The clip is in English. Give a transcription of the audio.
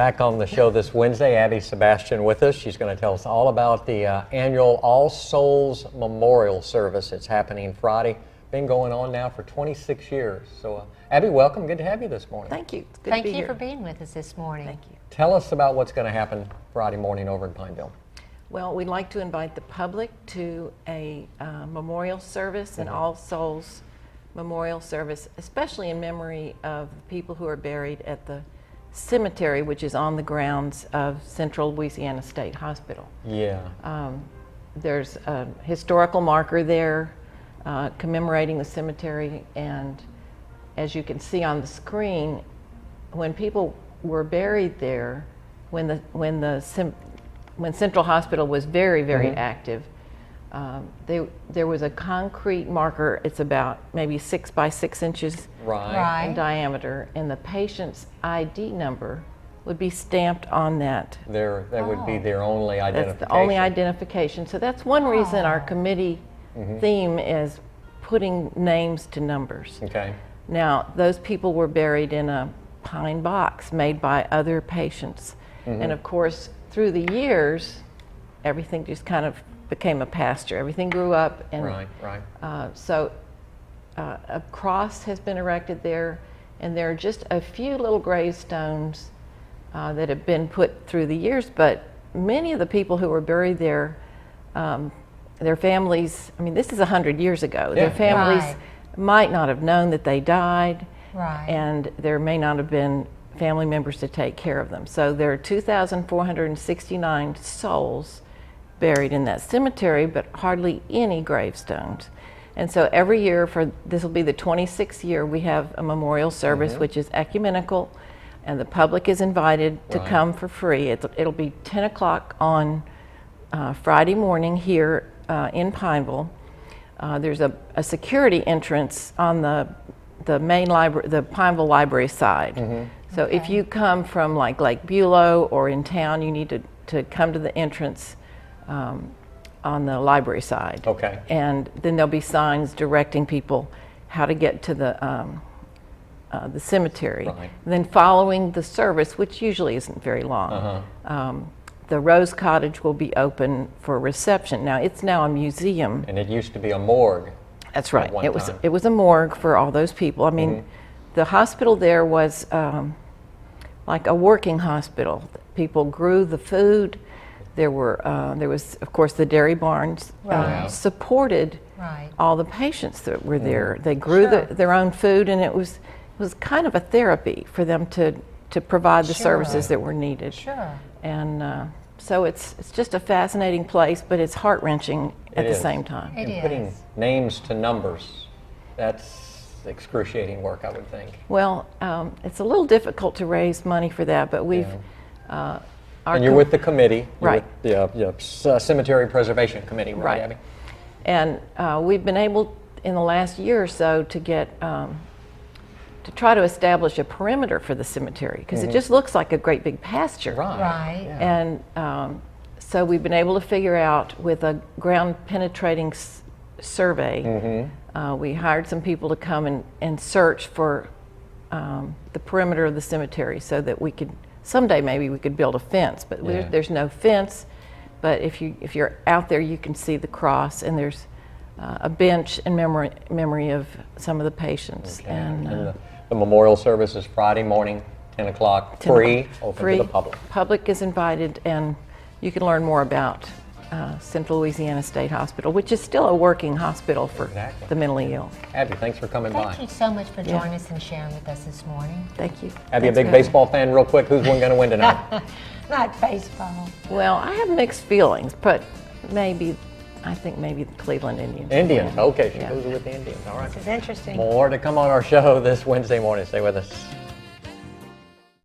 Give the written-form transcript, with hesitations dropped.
Back on the show this Wednesday, Abby Sebastian with us. She's going to tell us all about the annual All Souls Memorial Service. It's happening Friday. Been going on now for 26 years. So, Abby, welcome. Good to have you this morning. Thank you. It's good Thank to be you here. for being with us this morning. Thank you. Tell us about what's going to happen Friday morning over in Pineville. Well, we'd like to invite the public to a memorial service, an All Souls memorial service, especially in memory of the people who are buried at the cemetery, which is on the grounds of Central Louisiana State Hospital. Yeah. There's a historical marker there commemorating the cemetery, and as you can see on the screen, when people were buried there, when Central Hospital was very active, there was a concrete marker. It's about maybe 6 by 6 inches in diameter, and the patient's ID number would be stamped on that. That would be their only identification. That's the only identification. So that's one reason our committee theme is putting names to numbers. Okay. Now, those people were buried in a pine box made by other patients. And of course, through the years, everything just kind of became a pasture. Everything grew up, and so a cross has been erected there, and there are just a few little gravestones that have been put through the years, but many of the people who were buried there, their families, I mean, this is 100 years ago, their families might not have known that they died, and there may not have been family members to take care of them. So there are 2,469 souls buried in that cemetery, but hardly any gravestones. And so every year, this will be the 26th year, we have a memorial service which is ecumenical, and the public is invited to come for free. It'll be 10 o'clock on Friday morning here in Pineville. There's a security entrance on the main library, the Pineville Library side. So if you come from like Lake Bulow or in town, you need to come to the entrance on the library side. Okay. And then there'll be signs directing people how to get to the cemetery. And then following the service, which usually isn't very long, the Rose Cottage will be open for reception. Now, it's now a museum. And it used to be a morgue. That's right. It was a morgue for all those people. I mean, the hospital there was like a working hospital. People grew the food. There was, of course, the dairy barns supported all the patients that were there. They grew their own food, and it was kind of a therapy for them to provide the services that were needed. And so it's just a fascinating place, but it's heart-wrenching at the same time. And putting names to numbers, that's excruciating work, I would think. Well, it's a little difficult to raise money for that, but we've and you're with the committee, right? The Cemetery Preservation Committee, right, Abby? And we've been able, in the last year or so, to get to try to establish a perimeter for the cemetery, because it just looks like a great big pasture. And so we've been able to figure out with a ground penetrating survey. We hired some people to come and search for the perimeter of the cemetery so that we could. Someday maybe we could build a fence, but there's no fence. But if you're out there, you can see the cross, and there's a bench in memory of some of the patients. And the memorial service is Friday morning, 10 o'clock, free, open to the public. Public is invited, and you can learn more about Central Louisiana State Hospital, which is still a working hospital for the mentally ill. Abby, thanks for coming by. Thank you so much for joining us and sharing with us this morning. Thank you. Abby, a big baseball fan, real quick. Who's going to win tonight? Not baseball. Well, I have mixed feelings, but I think maybe the Cleveland Indians. Indians, okay. She goes with the Indians. All right. This is interesting. More to come on our show this Wednesday morning. Stay with us.